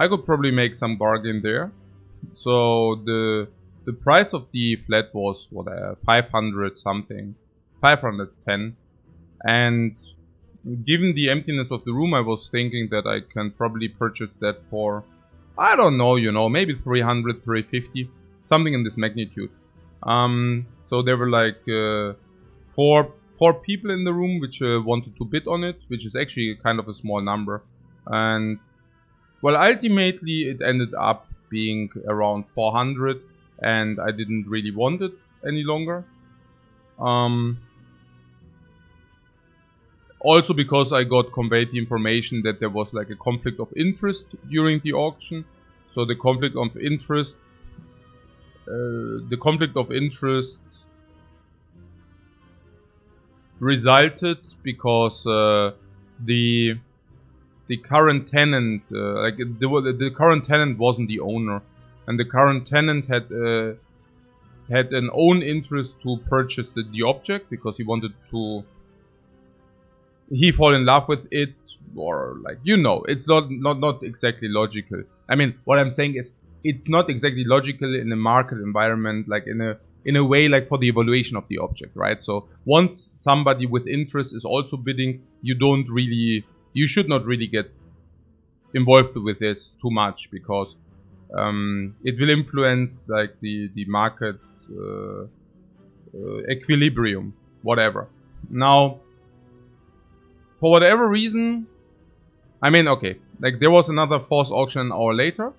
I could probably make some bargain there. So the price of the flat was what 500 something, 510, and given the emptiness of the room, I was thinking that I can probably purchase that for, I don't know, you know, maybe 300, 350, something in this magnitude. So there were like four people in the room which wanted to bid on it, which is actually kind of a small number. And well, ultimately it ended up being around 400, and I didn't really want it any longer. Also because I got conveyed the information that there was like a conflict of interest during the auction. So the conflict of interest resulted because the current tenant, the current tenant wasn't the owner, and the current tenant had an own interest to purchase the object because he wanted to. He fall in love with it, or like, you know, it's not exactly logical. I mean, what I'm saying is it's not exactly logical in a market environment, like in a way like for the evaluation of the object, right? So once somebody with interest is also bidding, you should not really get involved with it too much, because it will influence like the market equilibrium, whatever. Now, for whatever reason, I mean, okay, like there was another forced auction an hour later.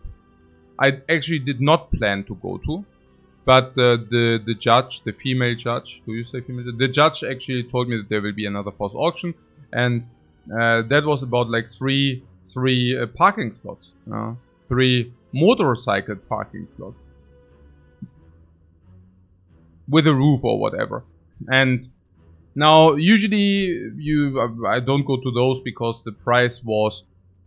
I actually did not plan to go to, but the judge, the female judge, do you say female? The judge actually told me that there will be another forced auction, and that was about like three parking slots, 3 motorcycle parking slots with a roof or whatever. And now, usually I don't go to those because the price was,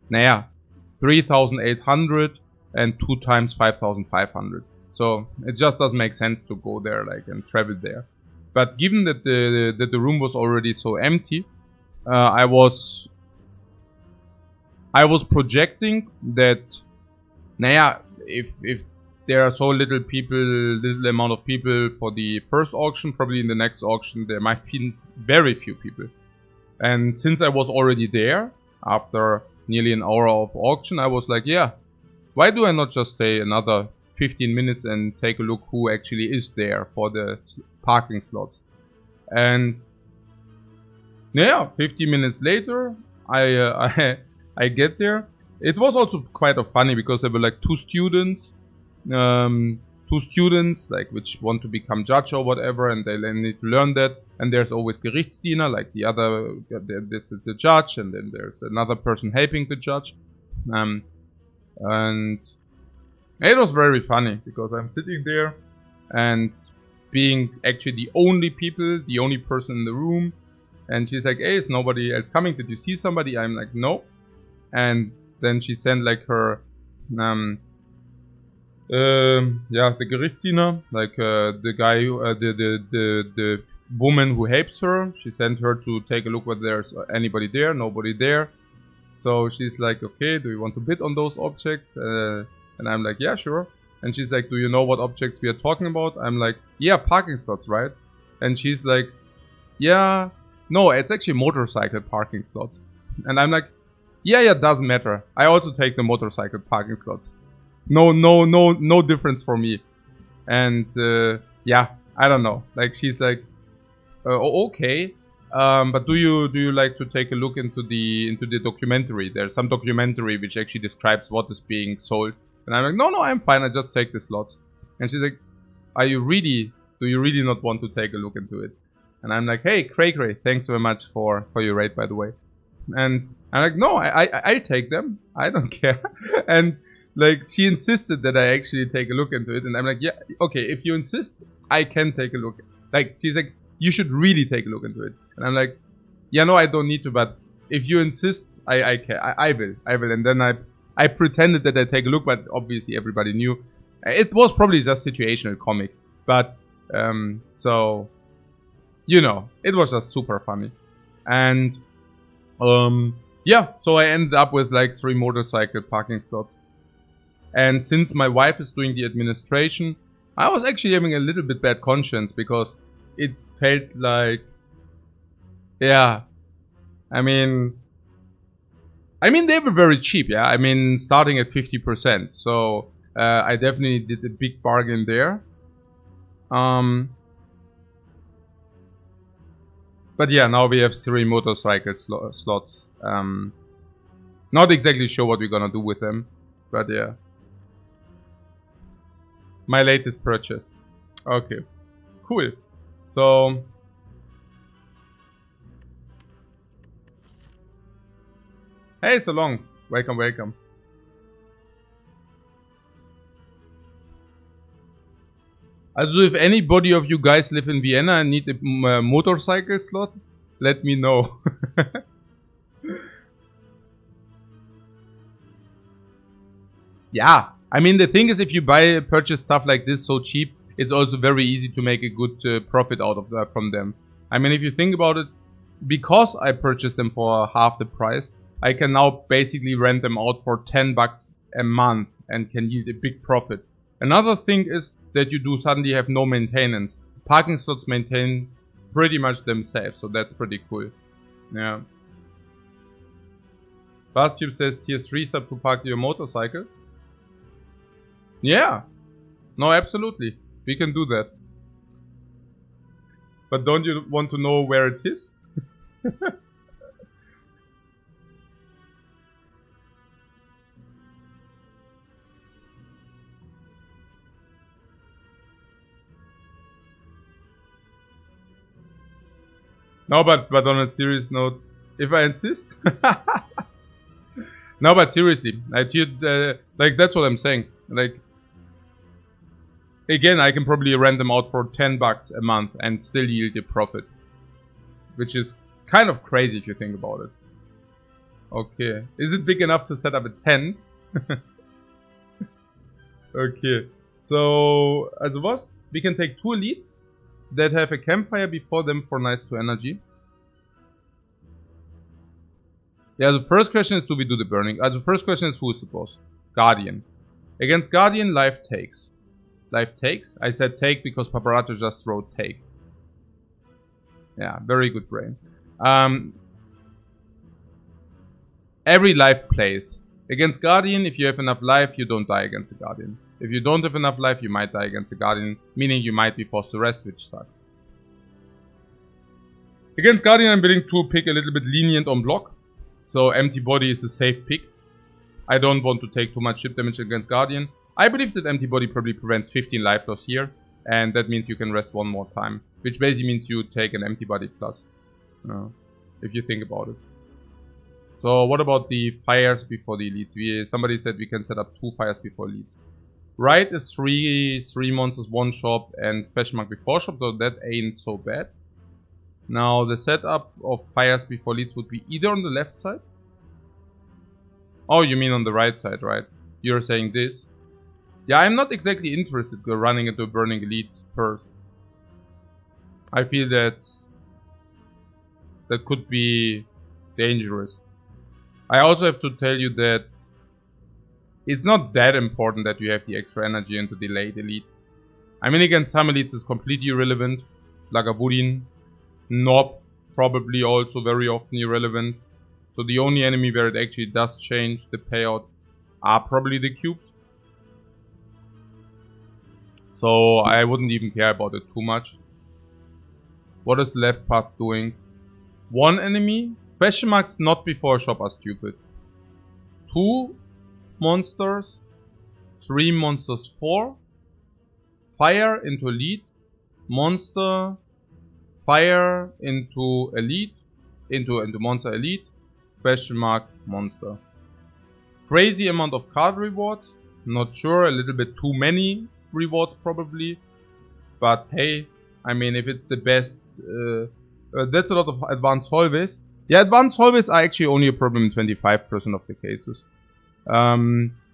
3,800 and 2 times 5,500. So it just doesn't make sense to go there, like, and travel there. But given that the room was already so empty, I was projecting that, if there are so little amount of people for the first auction, probably in the next auction there might be very few people. And since I was already there after nearly an hour of auction, I was like, yeah, why do I not just stay another 15 minutes and take a look who actually is there for the parking slots? And 15 minutes later, I get there. It was also quite funny because there were like two students like which want to become judge or whatever, and they need to learn that. And there's always Gerichtsdiener, like the other, this is the judge, and then there's another person helping the judge. And it was very funny because I'm sitting there and being actually the only person in the room, and she's like, hey, is nobody else coming? Did you see somebody? I'm like, no. And then she sent like her the Gerichtsdiener, like the guy, the woman who helps her. She sent her to take a look whether there's anybody there. Nobody there. So she's like, okay, do you want to bid on those objects? And I'm like, yeah, sure. And she's like, do you know what objects we are talking about? I'm like, yeah, parking slots, right? And she's like, yeah, no, it's actually motorcycle parking slots. And I'm like, yeah, doesn't matter. I also take the motorcycle parking slots. No difference for me. And yeah, I don't know. Like, she's like, okay, but do you like to take a look into the documentary? There's some documentary which actually describes what is being sold. And I'm like, no, I'm fine. I just take the slots. And she's like, do you really not want to take a look into it? And I'm like, hey, Cray, thanks very much for your rate, by the way. And I'm like, no, I take them. I don't care. And like, she insisted that I actually take a look into it. And I'm like, yeah, okay, if you insist, I can take a look. Like, she's like, you should really take a look into it. And I'm like, yeah, no, I don't need to, but if you insist, I can. I will. And then I pretended that I take a look, but obviously everybody knew. It was probably just situational comic. But, so, you know, it was just super funny. And, yeah, so I ended up with like 3 motorcycle parking slots. And since my wife is doing the administration, I was actually having a little bit bad conscience because it felt like, yeah, I mean they were very cheap, yeah. I mean, starting at 50%. So I definitely did a big bargain there. But yeah, now we have 3 motorcycle slots. Not exactly sure what we're gonna do with them, but yeah. My latest purchase. Okay, cool. So hey, so long. Welcome, welcome. Also, if anybody of you guys live in Vienna and need a motorcycle slot, let me know. Yeah, I mean, the thing is, if you purchase stuff like this so cheap, it's also very easy to make a good profit out of that from them. I mean, if you think about it, because I purchased them for half the price, I can now basically rent them out for 10 bucks a month and can yield a big profit. Another thing is that you do suddenly have no maintenance. Parking slots maintain pretty much themselves, so that's pretty cool. Yeah. Bastube says tier 3 sub to park your motorcycle. Yeah. No, absolutely. We can do that. But don't you want to know where it is? No, but on a serious note, if I insist. No, but seriously, like that's what I'm saying. Like, again, I can probably rent them out for 10 bucks a month and still yield a profit, which is kind of crazy if you think about it. Okay, is it big enough to set up a tent? Okay, so as was, we can take 2 elites that have a campfire before them for nice 2 energy. Yeah, the first question is, do we do the burning? The first question is, who is the boss? Guardian. Against Guardian, life takes. Life takes? I said take because Paparato just wrote take. Yeah, very good brain. Every life plays. Against Guardian, if you have enough life, you don't die against the Guardian. If you don't have enough life, you might die against the Guardian, meaning you might be forced to rest, which sucks. Against Guardian, I'm willing to pick a little bit lenient on block. So empty body is a safe pick. I don't want to take too much chip damage against Guardian. I believe that empty body probably prevents 15 life loss here. And that means you can rest 1 more time. Which basically means you take an empty body plus. If you think about it. So what about the fires before the elites? Somebody said we can set up 2 fires before elites. Right is 3 monsters, 1 shop and question mark before shop. So that ain't so bad. Now the setup of fires before elites would be either on the left side. Oh, you mean on the right side, right? You're saying this. Yeah, I'm not exactly interested in running into a burning elite first. I feel that could be dangerous. I also have to tell you that it's not that important that you have the extra energy into the late elite. I mean, against some elites it's completely irrelevant. Lagavulin, Nob, probably also very often irrelevant. So the only enemy where it actually does change the payout are probably the cubes. So I wouldn't even care about it too much. What is left path doing? 1 enemy? Question marks not before shop are stupid. 2 monsters. 3 monsters 4. Fire into elite. Monster. Fire into elite. Into monster elite. Question mark monster. Crazy amount of card rewards. Not sure, a little bit too many rewards probably. But hey, I mean, if it's the best, that's a lot of advanced hallways. Yeah, advanced hallways are actually only a problem in 25% of the cases.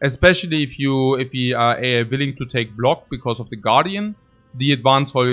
Especially if we are willing to take block because of the Guardian. The advanced hallways